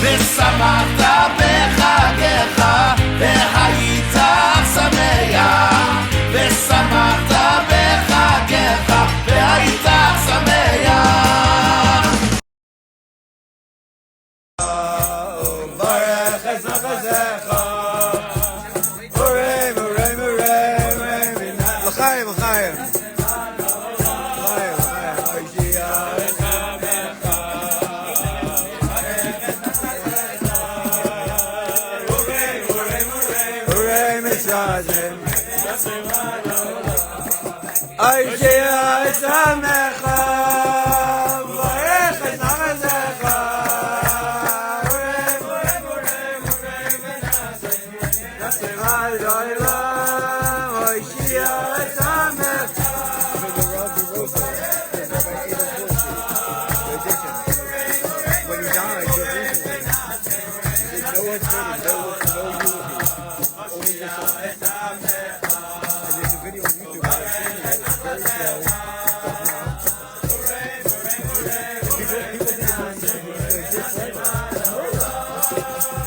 ושמחת בחגיך והיית שמח ושמחת בחגיך והיית שמח ברך את מחזך אורי מורי מורי לחיים לחיים I say Samecha, Varech es Namazecha.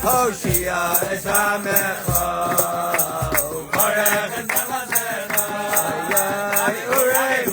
Hashoeva es Samecha, Varech es Namazecha. Urei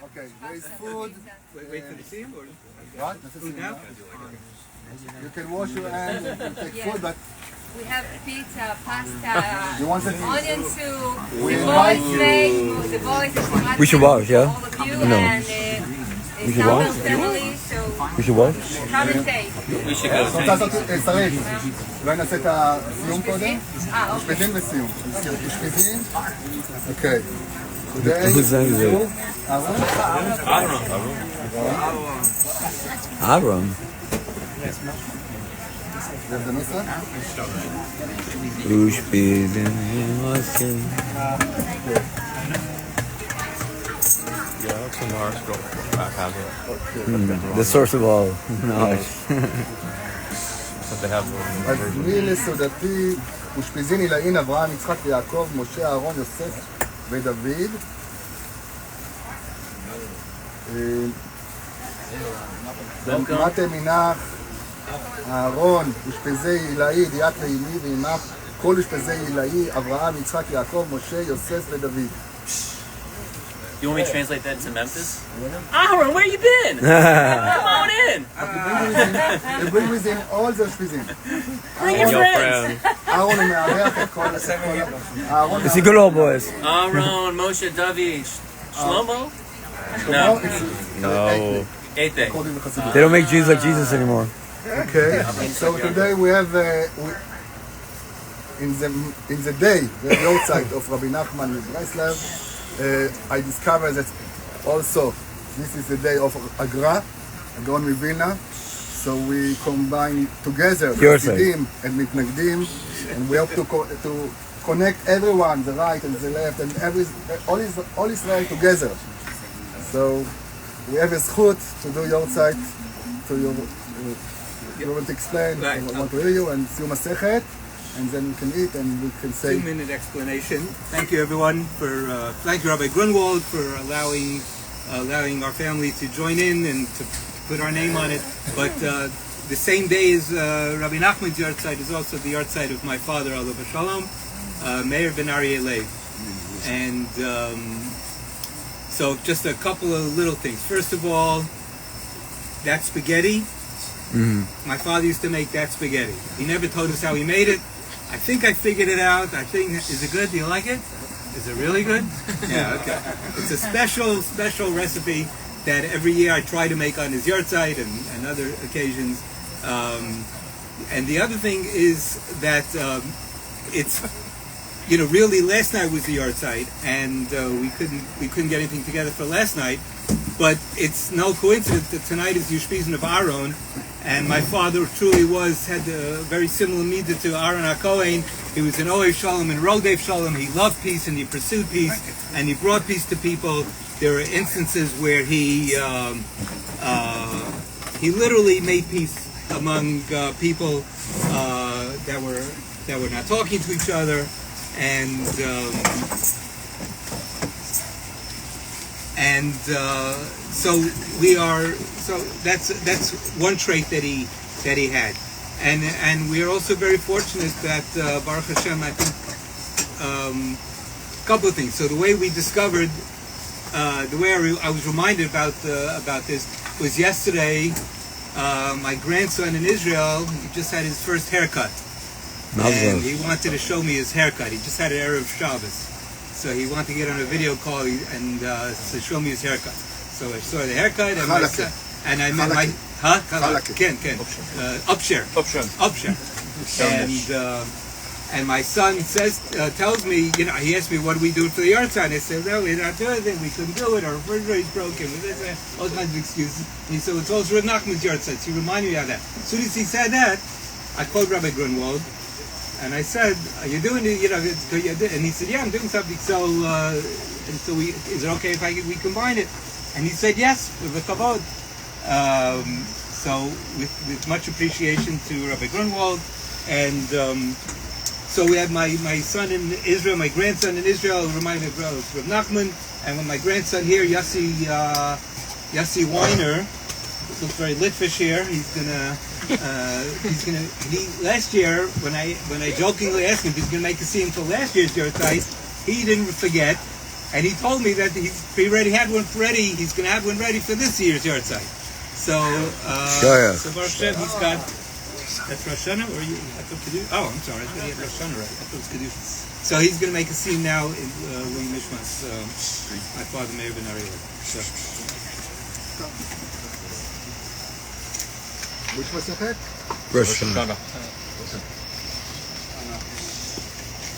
Okay, there is food. Wait for the steam or? What? Food now? You can wash your hands and take food, but we have pizza, pasta, you want onion soup. We The invite boys you. make the boys. We should wash, yeah? All of you No. and We should wash? family, so We should wash? come and stay. We should go. רוצה לעשות שריף. אולי נעשה את הסיום קודם? אוקיי. אשפזין וסיום. אשפזין? אוקיי. Whose name is it? Avram. זה הנוסח? Ushpidin Yeah, some horoscope. Back have it. The source of all knowledge. So they have אז מי לסודתי ושפיזין עילאין אברהם, יצחק ויעקב, משה, אהרון, יוסף ודוד. מטה מנח, אהרון, ושפזי עילאי, דיית לאמי ועמך, כל ושפזי עילאי, אברהם, יצחק, יעקב, משה, יוסף ודוד. You want me to translate that to Memphis? Aaron, where you been? Come on in. They bring with him all the שפיזים. Bring your friends. אהרון הוא מארח את כל... אהרון... It's the good old boys. Aaron, Moshe, David, Shlomo? No. No. Eighth. They don't make Jews like Jesus anymore. Okay, so today we have in the day, the outside of Rabbi Nachman in Breslev, I discovered that also this is the day of Agra, Agron Vilna. So we combine together Hasidim and Mitnagdim, and we have to connect everyone, the right and the left, and all Israel together. So we have a zchut to do your side, to your. You want to explain, Right. I want to hear you, and Siu Masechet, and then we can eat and we can say... 2-minute explanation. Thank you everyone thank you Rabbi Grunwald for allowing our family to join in and to put our name on it. But the same day as Rabbi Nachman's yahrzeit is also the yahrzeit of my father, Alav Shalom, Meir ben Aryeh Lev. And so just a couple of little things. First of all, that spaghetti, my father used to make that spaghetti. He never told us how he made it. I think I figured it out. Is it good? Do you like it? Is it really good? Yeah, okay. It's a special recipe that every year I try to make on his yahrzeit and other occasions. And the other thing is that it's, really last night was the yahrzeit, and we couldn't get anything together for last night. But it's no coincidence that tonight is Yushpizin of Aaron, and my father truly had a very similar midah to Aaron HaKohen. He was an Ohev Shalom and Rodev Shalom. He loved peace and he pursued peace and he brought peace to people. There are instances where he literally made peace among people that were not talking to each other, and so that's one trait that he had, and we are also very fortunate that Baruch Hashem, I think a couple of things. So the way we discovered, the way I was reminded about this was yesterday. My grandson in Israel, he just had his first haircut, and he wanted to show me his haircut. He just had an Erev Shabbos. So he wanted to get on a video call and to show me his haircut. So I saw the haircut and I met my upshare. And my son tells me, he asked me what are we doing for the yahrzeit. And I said, no, we're not doing anything. We couldn't do it. Our refrigerator's broken. All kinds of excuses. And he said, well, it's also Rav Nachman's yahrzeit. So he reminded me of that. As soon as he said that, I called Rabbi Grunwald. And I said, are you doing it? And he said, yeah, I'm doing something. So, is it okay if we combine it? And he said, yes, with a kavod. So, with much appreciation to Rabbi Grunwald. And so we had my son in Israel, my grandson in Israel, reminded me of Rav Nachman. And when my grandson here, Yossi Weiner, looks very Litvish here. Last year when I jokingly asked him if he's gonna make a scene for last year's yahrzeit, he didn't forget, and he told me that he already had one ready. He's gonna have one ready for this year's yahrzeit. So so Baruch Hashem, he's got that's Rosh Hashanah, or I thought Kedusha. Oh, I'm sorry, I thought he had Rosh Hashanah right. I thought it was Kedusha. So he's gonna make a scene now in Louis Mishmas, my father Meir ben Aryeh. So. Which Masechet? Rosh Hashanah.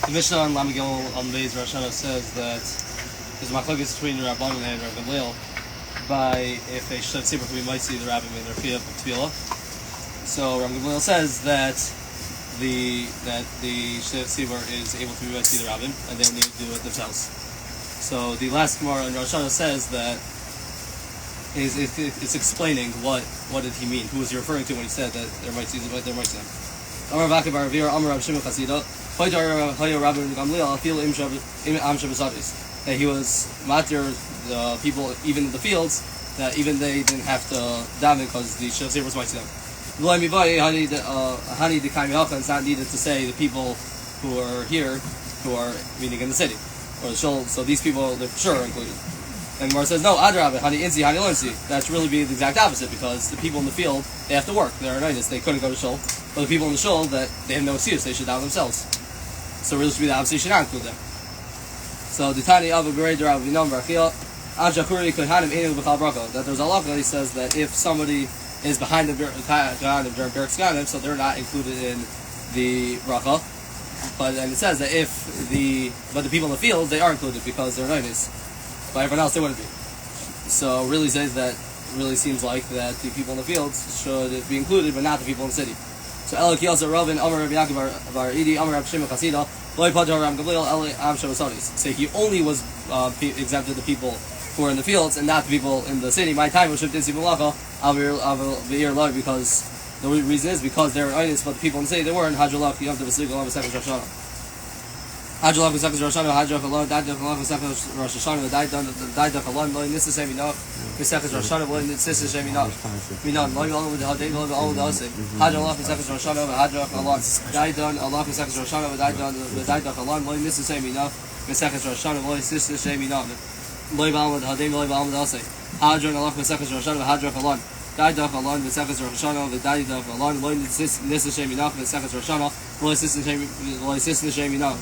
The Mishnah on Lamagil on Beit Rosh Hashanah says that there's a machlokes between Rabban and Rabbi Gamliel by if a Shlev Tzibur can be mighty the Rabbi in their Tefillah. So Rabbi Gamliel says that the Shlev Tzibur is able to be mighty the Rabbi and they don't need to do it themselves. So the last Gemara in Rosh Hashanah says that it's explaining what did he mean? Who was he referring to when he said that there might see them? Amar Baka Bar Ravira, Amar Rav Shimon Chasida, Hoyar Rabbi Gamliel, Afil Im Shabbos. That he was matir the people even in the fields, that even they didn't have to daven because the Shevers might see them. It's not needed to say the people who are here, who are meaning in the city or the shul. So these people, they're for sure are included. And Mar says no, Adrab, Hani Inzi, Hani Lonsi. That's really be the exact opposite, because the people in the field, they have to work. They're nice. They couldn't go to shul. But the people in the shul, that they have no excuse. They should daven themselves. So really should be the opposite. You should not include them. So the Tani of a Berei Derav Vinam Barachia, Ajakuri Kohanim Enu B'Chal Brachah. That there's a law that he says that if somebody is behind the Kohanim during Beretz Ganim, so they're not included in the bracha. But and it says that the people in the field, they are included because they're nice. But everyone else, they wouldn't be. So really says that, really seems like that the people in the fields should be included, but not the people in the city. So Ela Kiyasa Ravin, Amar Rabbi Yaakov Bar Idi, Amar Rabbi Shimon Chasida, Loi Pajar Ram Gabriel, Eli Am Shavasonis. So he only was exempted the people who are in the fields and not the people in the city. My time was Shivdin Sibulaka, I'll be here Loi, because the reason is because they were honest, but the people in the city, they weren't. Hajjalach, Yom Tov V'Sligal, Yom V'Sechus Rosh Hashanah. Hajjalach V'Sechus Rosh Hashanah, Hajjalach Alon, Daidach Alon V'Sechus Rosh Hashanah, Daidach Alon, Loi Nissa Shem Yinach, V'Sechus Rosh Hashanah, Loi Nissa Shem Yinach, Minan, Loi Alon V'Dei Loi Alon V'Dei Hajjalach V'Sechus Rosh Hashanah, Hajjalach Alon, Daidach Alon V'Sechus Rosh Hashanah, Daidach Alon, Loi Nissa Shem Yinach, V'Sechus Rosh Hashanah, Loi Nissa Shem Yinach, Loi Alon V'Dei Loi Alon V'Dei Hajjalach Alon V'Sechus Rosh Hashanah, Hajjalach Alon, Daidach Alon V'Sechus Rosh Hashanah, Daidach Alon, Loi Nissa Shem Yinach, V'Sechus Rosh Hashanah, Loi Nissa Shem Yinach.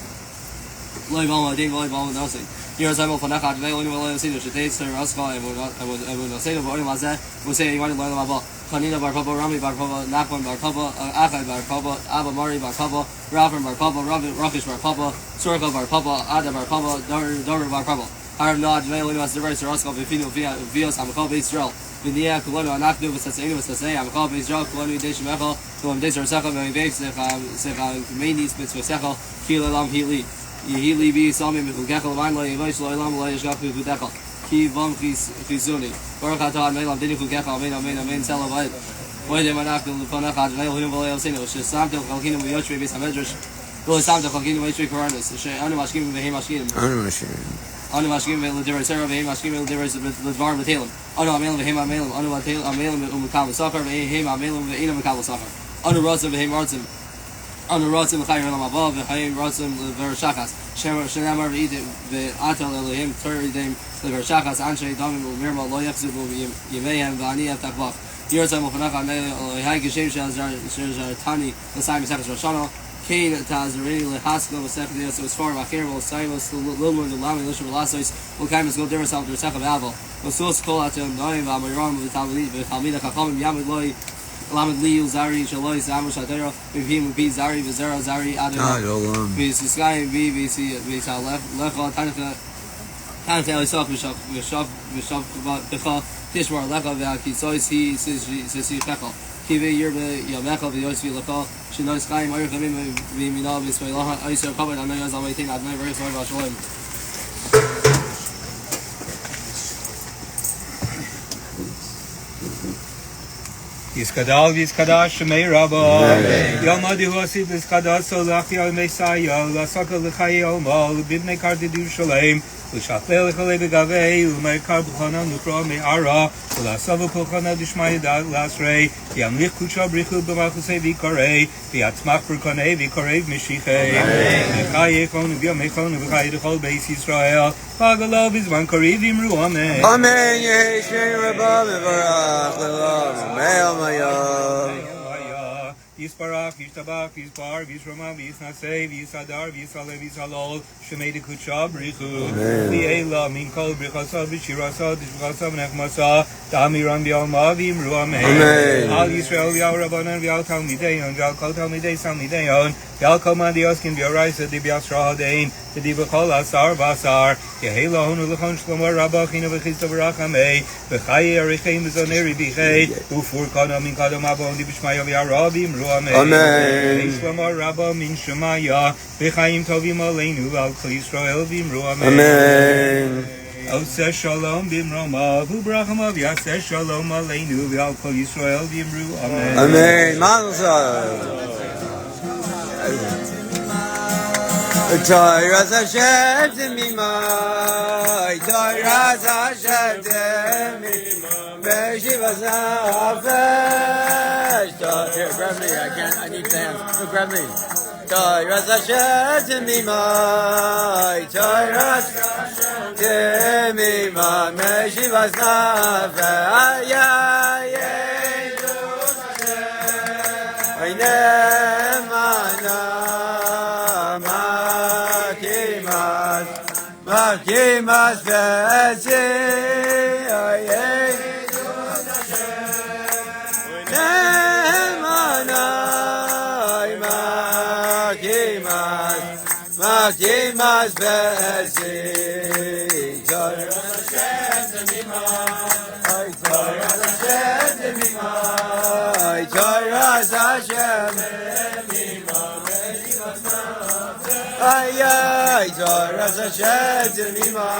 Loi Balma Dave Loi Balma Dosing. Here is Emil Fanaka, Loi Loi Sino, Shade, Sir Raska, and would say about Mazet, would say you want to learn about Kanina Bar Papa, Rami Bar Papa, Nakwan Bar Papa, Akai Bar Papa, Abba Mari Bar Papa, Rafin Bar Papa, Rakish Bar Papa, Surka Bar Papa, Ada Bar Papa, Dor Bar Papa. Haram Nod, Loi was the race, Raska, Vifino, Vios, Amakal, Israel. Vinia, Kolono, Anakdu, Sassay, Amakal, Israel, Kolono, Deshimecho, Kolom Desar Saka, Mary Babes, Secha, Manis, Mitzvah, Kila Lam Hili. Yehili bi Sami Mikukekal, Vine Lay, Vice Loylam, Lay, Shkaku, Kudekal, Ki Vom Kizuni, Barakata, Melam, Dini Kukekal, Main Salavite, Wade Manak, Lupanaka, Nail, Himalaya, Sino, Samtel, Kalkinum, Yochwe, Bisamedrish, Will Samtel, Kalkinum, Yochwe, Coranus, Animashkim, Behemashkim, Animashkim, Lideris, Sarah, Behemashkim, Lideris, Lidvar, Matalim, Anu Amelim, Behema Malim, Anu Amelim, Umakal, Soccer, Behema Malim, Behema Makal, Soccer, Anu Rosim, Behemartim. On the Rosim Chayr Lam Above, the Hayim Rosim Vershakas, Shenamar Atal Elohim, Turidim, the Vershakas, Anshe, Domim, Mirma, Loyaksu, Yemayam, Vania Takbach, Yerzam of Fanaka, Hai Geshem Tani, the Simon Sekas Roshano, Kane Tazari, Haskell, the second, so as far as Akir, Simos, Lilmur, the Lami, Lishma Lasos, Ulkamis go different self, the second Aval, Osos Kolatum, Noim, Amiram, the Talmida Kakom, Yamid Loy. Lamed Liu Zari Shaloi Zamu Shadero Bivim Bi Zari Vizera Zari Adon Sky VC Lecha Tanaka Isaac Bishop Becha Tishmar Lecha Vakisois he Sisi Pecha Kive Yerbe Yamecha Vyosi Lecha Shino Sky Mario Kamim Vimina Vismailaha Iso Covered on Nayas Almighty Adnai Very Sorry about Shalom. Yiskadal Yiskadash Shemei Rabba Yom Adi Huasi Yiskadash Solach Yom Mesaya Lasaka L'Chayel Mal Bibnei Kardidu Shalem L'Shachle L'Chalei B'Gavei L'Meikar B'Chana Nukra Me'ara L'Asavu P'Chana D'Shmai L'Asrei Yamlich Kucha Brichu B'Machusei V'Karei V'Yatzmach B'Konei V'Karei V'Mishichei V'Chai Yechon V'Yom V'Chai D'Chol Beis Yisrael V'Agalav V'Zman Kari V'Imru Amen Amen. Yehi Shei Rabba V'Varach L'Lav Me'Amaya. Yisparach, Yishtabach, Yispar, Yisroma, Yisnasei, Yisadar, Yisalev, Yisalol, Shemei de Kucha, Brichu, Liela, Minkol, Brichasa, Vishirasa, Dishvasa, Nechmasa, Damiran, Bialma, Vimru, Amen. Al Yisrael, Yal Rabbanan, Yal Talmideon, Yal Kol Talmidei, Salmideon, Yal Kol Madioskin, Biaraisa, Dibiasra Hadein, Dibachol Asar, Basar, Yehela, Honu, Lechon, Shlomo, Rabbachina, Vechista, Barachamei, Vechai, Arichem, Zoneri, Bichei, Ufurkana, Minkadam, Abon, Dibishmaya, Yara, Vimru, Amen. Yishlama Rabba min Shemaya, V'chaim tovim aleinu al Kol Yisrael v'imru Amen. Amen. Oseh Shalom Bimromav Ubrachamav Yaseh Shalom Aleinu V'al Kol Yisrael V'imru Amen. Amen. Mazel tov. Torah's Hashem Temimah, Torah's Hashem Temimah, Meshiva's Nafesh. Here, grab me. I need hands. Here, grab me. Torah's Hashem Temimah, Torah's Hashem Temimah, Meshiva's Nafesh. Makimas v'etzi ayei nemanai makimas v'etzi Torah Hashem Temimah Torah Hashem Temimah Torah Hashem Ay, Torah's Hashem Temimah,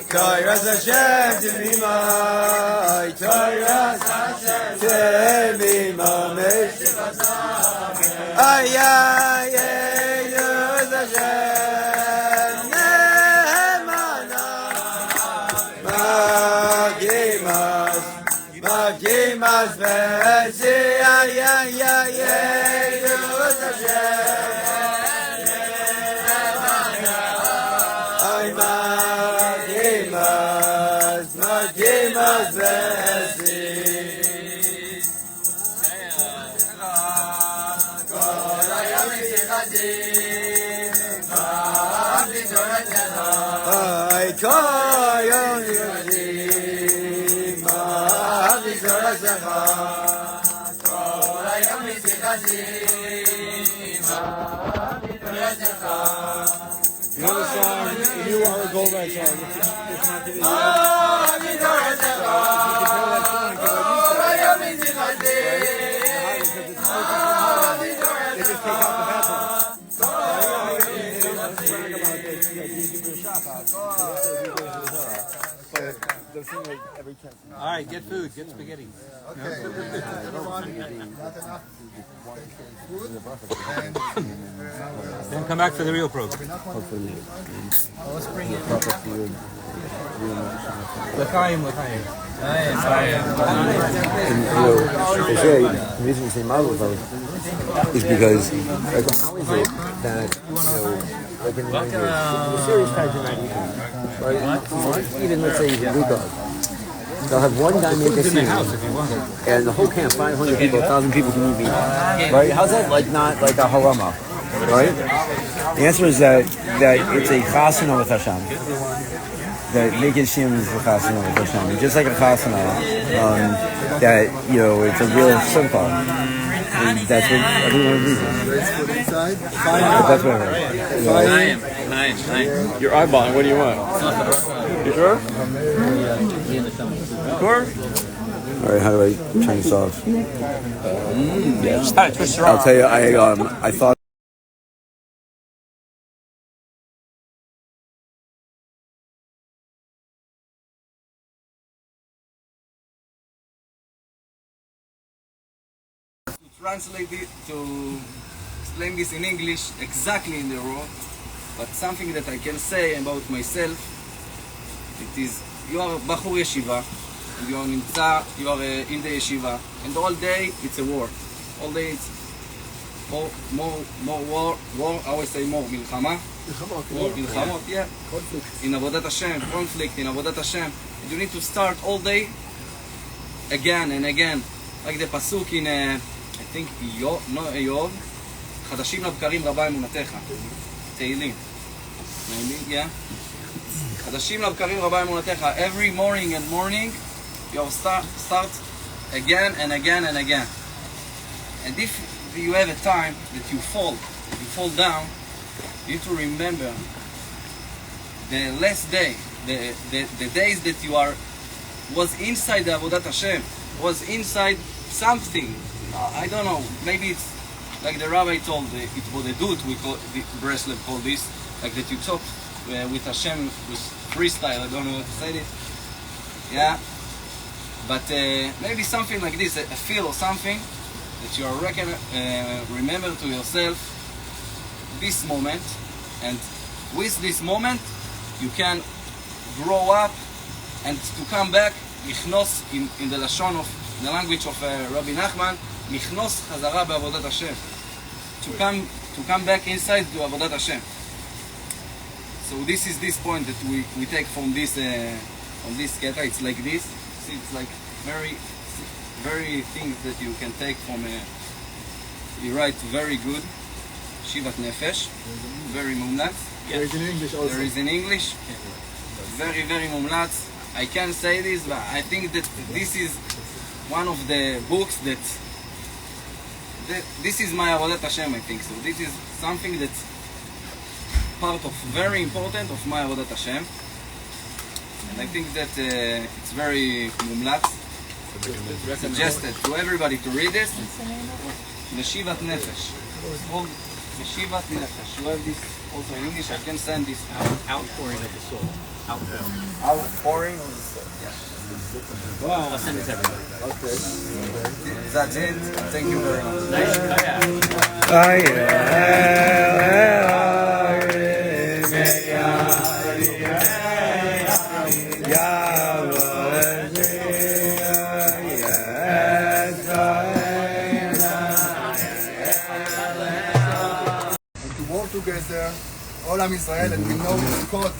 Torah's Hashem Temimah, Torah's Hashem Temimah, ay, Torah's Hashem Nemanah, Makimas v'etzi, ay, Torah's Hashem. Makimas v'etzi Kol hayom yichadim Ba'avdi Toratecha Kol hayom yichadim Ba'avdi Toratecha Kol hayom yichadim Ba'avdi Toratecha. You know the song, You Are a Gold Red song. It's not the All right, get food, get spaghetti. Okay, everyone, not enough food. Then come back for the real program. L'chaim. The reason we say Mazel Tov is because, like, how is it that, like in the serious times in right? Even let's say even week off, they'll have one guy make a scene, and the whole camp, 500 people, 1,000 people can eat meat, right? How's that like not like a harama, right? The answer is that it's a chasana with Hashem. That making shim is a chasana with Hashem, just like a chasana. That it's a real simcha. And that's what everyone agrees with. That's what I heard. Nine. You're eyeballing. What do you want? You sure? Sure? All right. How do I turn this off? I'll tell you. I thought. Translate it to explain this in English exactly in the raw, but something that I can say about myself, it is you are Bachur Yeshiva, and you are in the Yeshiva, and all day it's a war. All day it's more war. I always say more milchama. Milchamot, yeah. In Avodat Hashem, conflict in Avodat Hashem. And you need to start all day again and again, like the pasuk in. I think Eov, חדשים לבקרים רבה אמונתך, תהילים, yeah, חדשים לבקרים רבה אמונתך. Every morning you start again and again and again. And if you have a time that you fall down, you need to remember the last day, the days that was inside the Avodat Hashem, was inside something. I don't know, maybe it's like the rabbi told, it was a dut, we call the Breslev called this, like that you talk with Hashem, with freestyle. I don't know how to say it. Yeah, but maybe something like this, a feel or something that you are remember to yourself this moment, and with this moment you can grow up and to come back, לכנוס in the לשון of the language of Rabbi Nachman, לכנוס חזרה בעבודת השם, to come back inside to עבודת השם. So this is this point that we take from this keta. It's like this. See, it's like very things that you can take from. You write very good. Shivat Nefesh, very mumlatz. There is in English also. There is in English. Very mumlatz. I can't say this, but I think that this is one of the books that this is my Avodat Hashem, I think so. This is something that's part of very important of my Avodat Hashem. And I think that it's very mumlatz. Suggested to everybody to read this. Shivat Nefesh. It's called Shivat Nefesh. You have this also in English. I can send this Outpouring of the soul. outpouring of the soul. Yeah. I'll send it to everybody. Okay. That's it. Thank you very much. And to work together, all Am Israel, and we know Sukkot,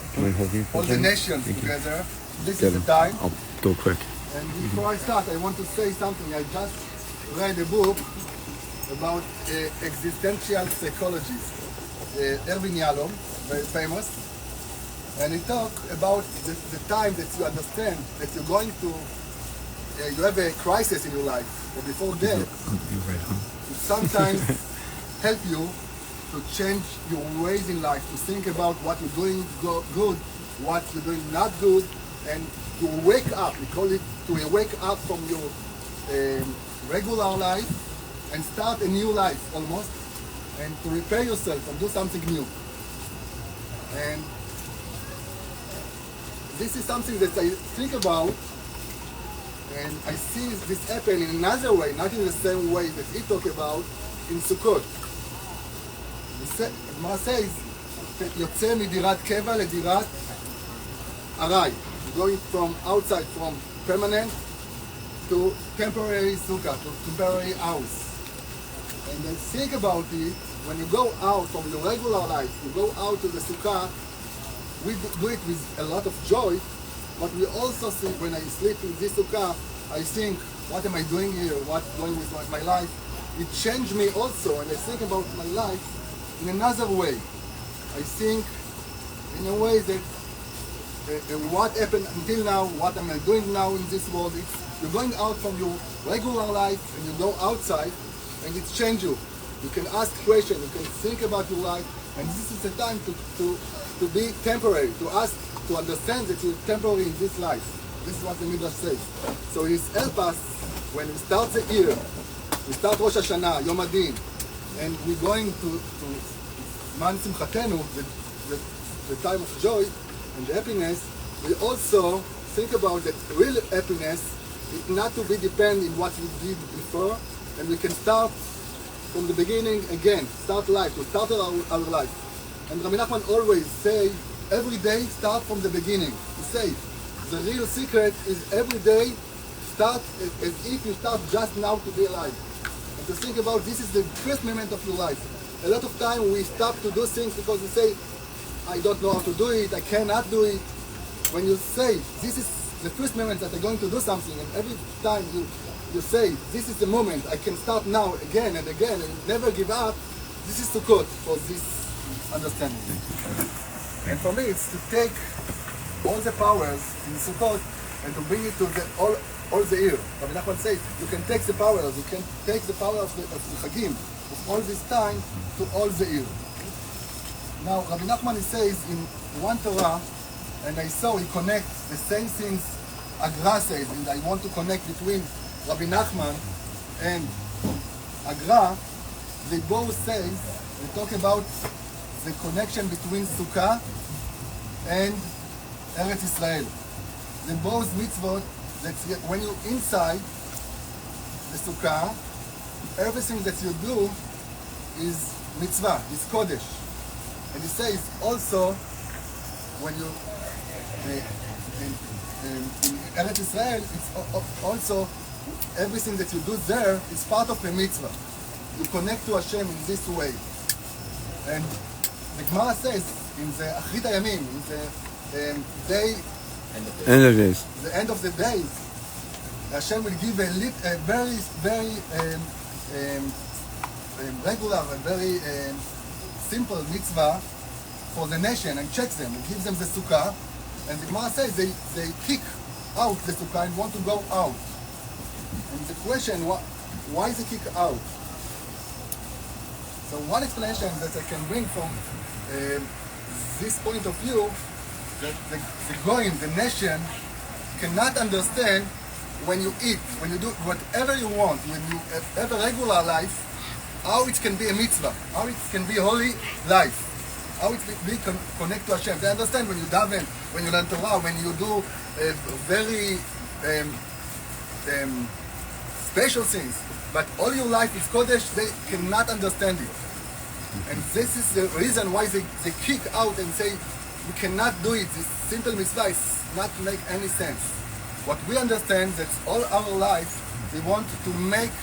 all the nations together. This is the time. I'll go quick. And before I start, I want to say something. I just read a book about existential psychologist, Ervin Yalom, very famous. And he talked about the time that you understand that you're going to, you have a crisis in your life, or before death, it sometimes help you to change your ways in life, to think about what you're doing good, what you're doing not good, and to wake up. We call it to wake up from your regular life and start a new life almost, and to repair yourself and do something new. And this is something that I think about, and I see this happen in another way, not in the same way that he talked about in Sukkot. Gemara says, יוצא מדירת קבע לדירת ארעי. Going from outside, from permanent to temporary sukkah, to temporary house. And then think about it, when you go out from your regular life, you go out to the sukkah, we do it with a lot of joy, but we also think, when I sleep in this sukkah, I think, what am I doing here? What's going with my life? It changed me also, and I think about my life in another way. I think in a way that what happened until now, what am I doing now in this world, you're going out from your regular life and you go outside and it changes you. You can ask questions, you can think about your life, and this is the time to be temporary, to ask, to understand that you're temporary in this life. This is what the Midrash says. So it helps us when we start the year, we start Rosh Hashanah, Yom Adin, and we're going to Man Simchatenu, the time of joy and happiness. We also think about that real happiness is not to be dependent on what we did before, and we can start from the beginning again, start life, to start our life. And Rabbi Nachman always say, every day start from the beginning. He say, the real secret is every day start as if you start just now to be alive. And to think about this is the first moment of your life. A lot of time we stop to do things because we say, I don't know how to do it, I cannot do it. When you say, this is the first moment that I'm going to do something, and every time you say, this is the moment, I can start now again and again and never give up, this is Sukkot for this understanding. And for me, it's to take all the powers in Sukkot and to bring it to all the year. Rabbi Nachman says, you can take the powers, you can take the power of the Chagim, of all this time, to all the year. Now, Rabbi Nachman says in one Torah, and I saw he connects the same things Agra says, and I want to connect between Rabbi Nachman and Agra. They both say, they talk about the connection between Sukkah and Eretz Israel. The both mitzvot that when you're inside the sukkah, everything that you do is mitzvah, is kodesh. And he says also when you in Eretz Israel, it's also everything that you do there is part of the mitzvah. You connect to Hashem in this way. And the Gemara says in the Achrit Hayamim, in the day, End of days. the end of the days, Hashem will give a very, very regular, a very simple mitzvah for the nation and checks them and gives them the sukkah. And the Gemara says they kick out the sukkah and want to go out. And the question, why is they kick out? So one explanation that I can bring from this point of view, that the goyim, the nation, cannot understand when you eat, when you do whatever you want, when you have a regular life, how it can be a mitzvah, how it can be a holy life, how it be connect to Hashem. They understand when you daven, when you learn Torah, when you do very special things, but all your life is Kodesh, they cannot understand it. And this is the reason why they kick out and say, we cannot do it, this simple mitzvah is not make any sense. What we understand that all our life, we want to make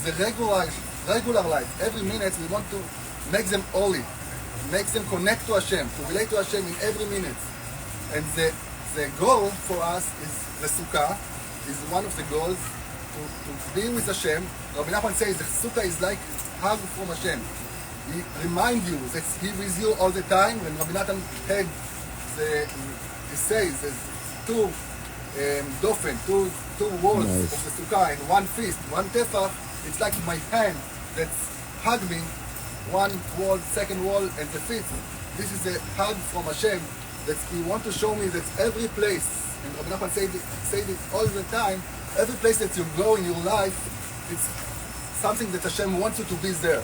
the regular life, every minute we want to make them holy, make them connect to Hashem, to relate to Hashem in every minute. And the goal for us is the sukkah, is one of the goals, to be with Hashem. Rabbi Nachman says the sukkah is like hug from Hashem. He reminds you that He with you all the time. When Rabbi Nathan had he says there's two walls of the sukkah and one fist, one tefach, it's like my hand that's hug me, one wall, second wall, and the fist. This is a hug from Hashem that He want to show me that every place, and Rabbi Nachman said it all the time, every place that you go in your life, it's something that Hashem wants you to be there.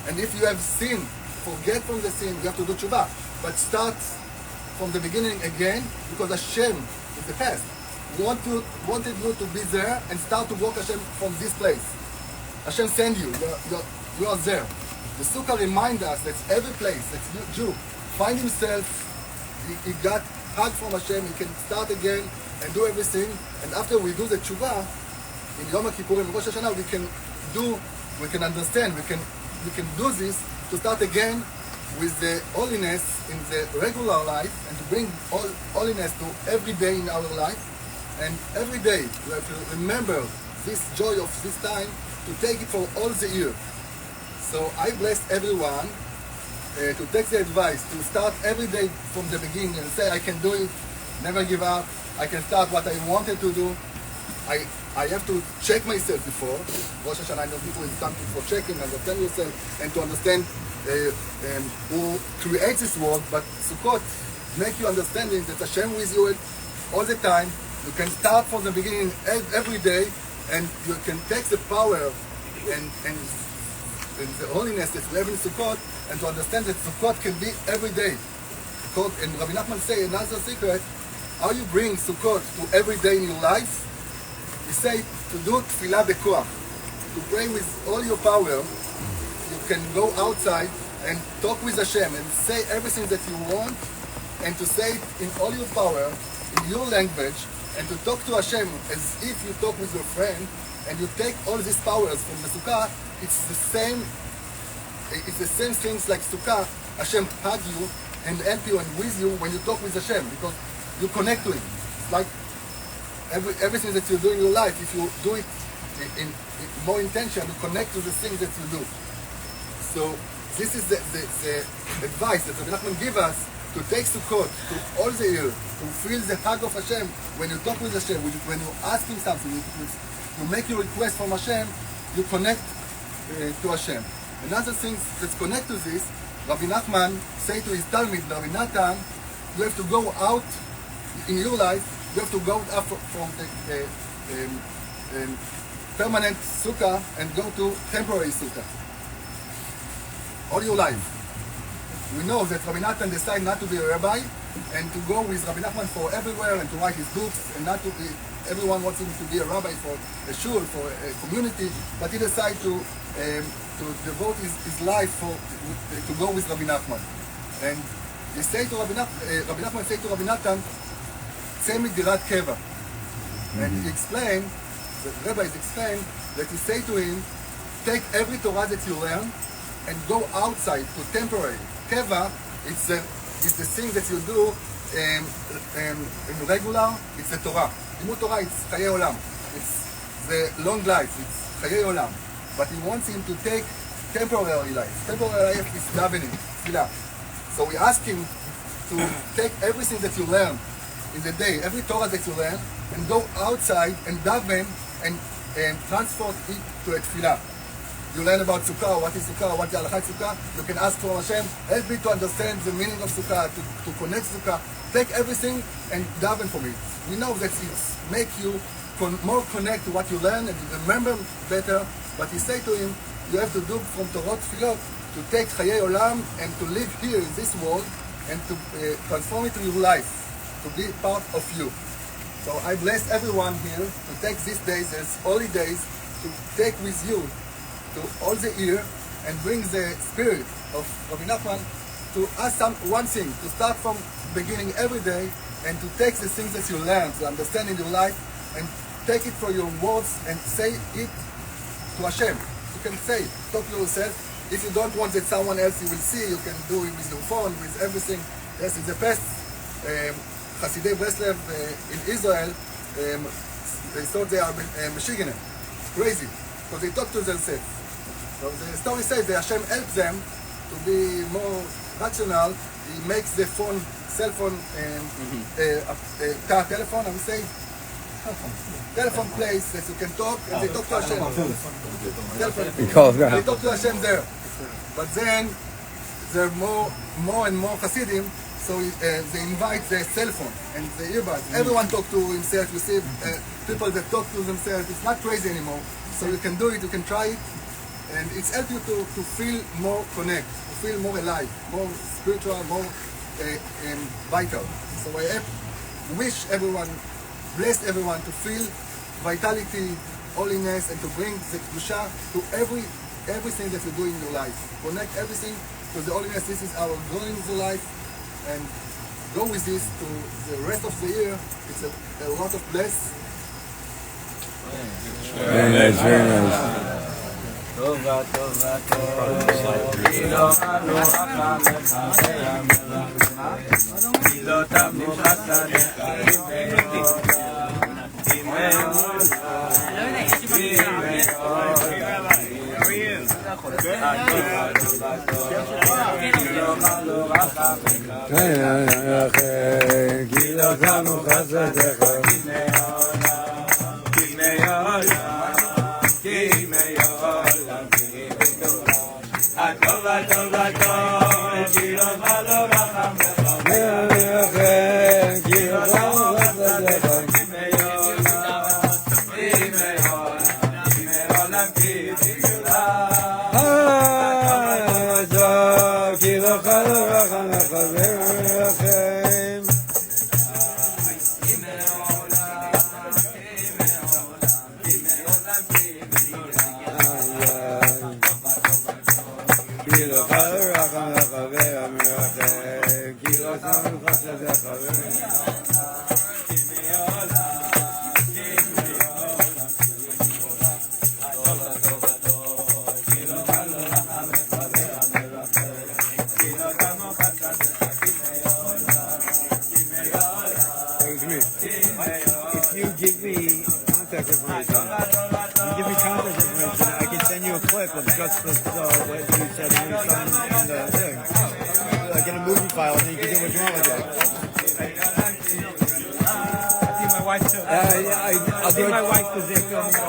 And if you have sin, forget from the sin, you have to do tshuva. But start from the beginning again, because Hashem is the past. Wanted you to be there and start to walk Hashem from this place. Hashem send you, you are there. The sukkah reminds us that every place that Jew find himself, he got hug from Hashem, he can start again and do everything. And after we do the tshuva, in Yom Kippur and Rosh Hashanah, we can understand, we can do this to start again with the holiness in the regular life and to bring holiness to every day in our life. And every day we have to remember this joy of this time, to take it for all the year. So I bless everyone to take the advice, to start every day from the beginning and say, I can do it, never give up, I can start what I wanted to do. I have to check myself before. Rosh Hashanah, I know people is something for checking, understand yourself, and to understand who creates this world. But Sukkot make you understanding that Hashem with you all the time. You can start from the beginning every day, and you can take the power and the holiness that we have in Sukkot, and to understand that Sukkot can be every day. And Rabbi Nachman say another secret, how you bring Sukkot to every day in your life. He say to do tefillah bekoach, to pray with all your power. You can go outside and talk with Hashem and say everything that you want, and to say it in all your power, in your language, and to talk to Hashem as if you talk with your friend, and you take all these powers from the sukkah. It's the same things like sukkah. Hashem hug you and help you and with you when you talk with Hashem, because you connect to Him. It's like everything that you do in your life, if you do it in more intention, you connect to the things that you do. So this is the advice that Rabbi Nachman give us, to take Sukkot to all the year, to feel the hug of Hashem when you talk with Hashem, when you ask Him something, you make your request from Hashem, you connect to Hashem. Another thing that's connect to this, Rabbi Nachman say to his Talmid, Rabbi Natan, you have to go out in your life. You have to go up from the permanent sukkah and go to temporary sukkah. All your life. We know that Rabbi Natan decided not to be a rabbi, and to go with Rabbi Nachman for everywhere and to write his books, and not to be, everyone wants him to be a rabbi for a shul, for a community, but he decided to devote his life to go with Rabbi Nachman. And he say to Rabbi Nachman say to Rabbi Natan, "Tzemi dirat keva." And he explained, the rabbis explained that he say to him, take every Torah that you learn and go outside to temporary. Keva, it's the thing that you do in regular, it's the Torah. Limud Torah, it's Chayei Olam. It's the long life, it's Chayei Olam. But he wants him to take temporary life. Temporary life is davening, tefillah. So we ask him to take everything that you learn in the day, every Torah that you learn, and go outside and daven and transport it to a tefillah. You learn about Sukkah, what is Sukkah, what is Halakha Sukkah. You can ask for Hashem, help me to understand the meaning of Sukkah, to connect Sukkah. Take everything and daven for me. We know that it make you more connect to what you learn and remember better. But he say to him, you have to do from Torah Tefillot to take Chayei Olam and to live here in this world and to transform it to your life, to be part of you. So I bless everyone here to take these days as holy days, to take with you to all the year and bring the spirit of Rabbi Nachman to ask one thing, to start from beginning every day and to take the things that you learn, to understand in your life and take it for your words and say it to Hashem. You can say, talk to yourself. If you don't want that someone else you will see, you can do it with your phone, with everything. Yes, in the past, Hasidei Breslev in Israel, they thought they are Michiganer, crazy, because they talk to themselves. So the story says that Hashem helps them to be more rational. He makes the phone, cell phone, car telephone, I would say, telephone place that you can talk, and they talk to Hashem. They talk to Hashem there. But then there are more and more Hasidim, so they invite the cell phone and the earbuds. Everyone talk to himself. You see people that talk to themselves. It's not crazy anymore. So you can do it, you can try it, and it's helped you to feel more connect, to feel more alive, more spiritual, more vital. So I wish everyone, bless everyone to feel vitality, holiness, and to bring the Kedusha to everything that you do in your life. Connect everything to the holiness. This is our goal in the life, and go with this to the rest of the year. It's a lot of bless. Very nice, very nice.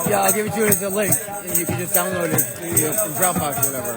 I'll give it to you as a link, and you can just download it from Dropbox or whatever.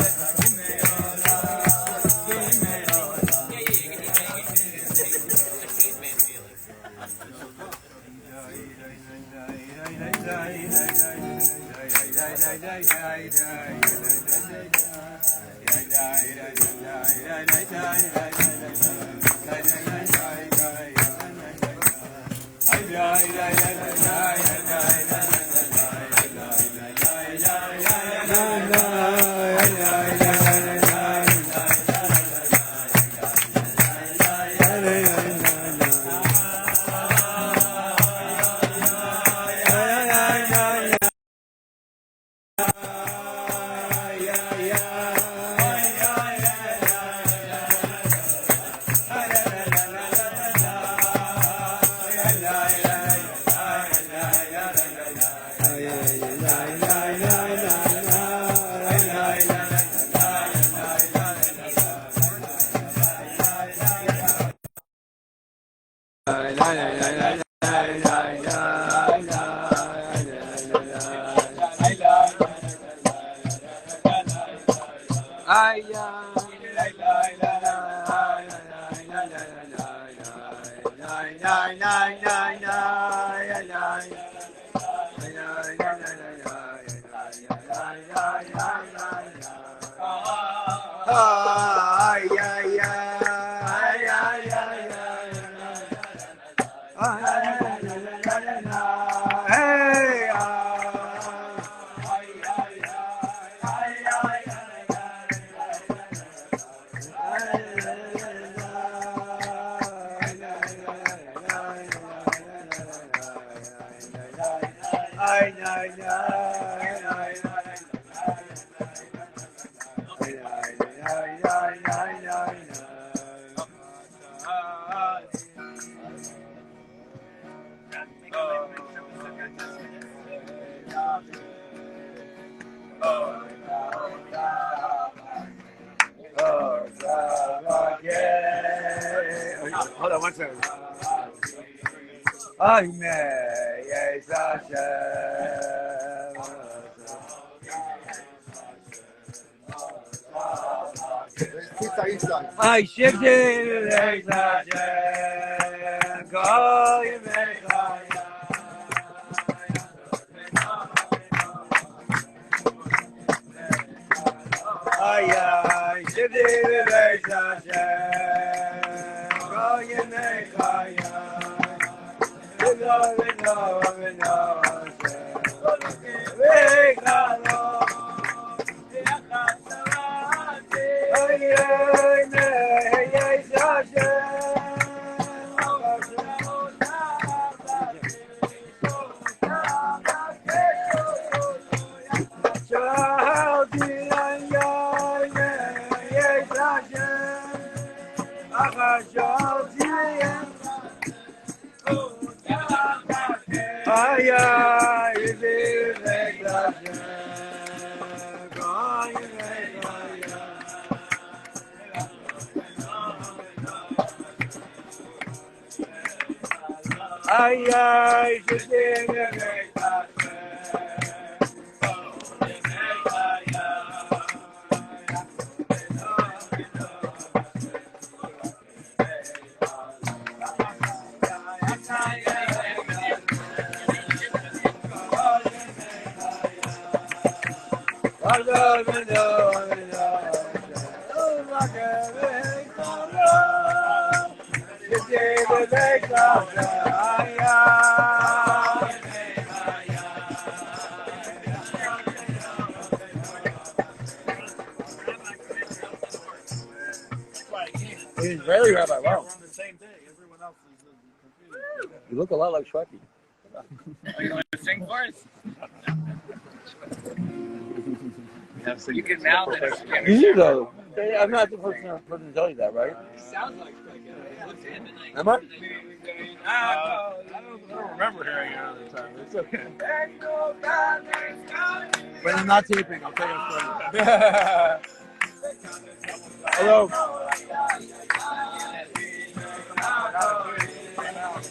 Hold on one second. I shifted go you I shifted go you Israeli rabbi, wow. You look a lot like Shweki. Are you going to sing for us? You can mouth it. You though. I'm not the person to tell you that, right? He sounds like Shweki. Am I? I don't remember hearing it all the time. It's okay. When I'm not taping, I'll tell you a story. Hello.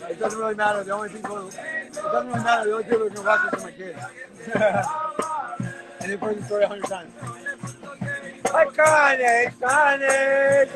It doesn't really matter. The only people who can watch this are my kids. And they've heard the story 100 times. I got it.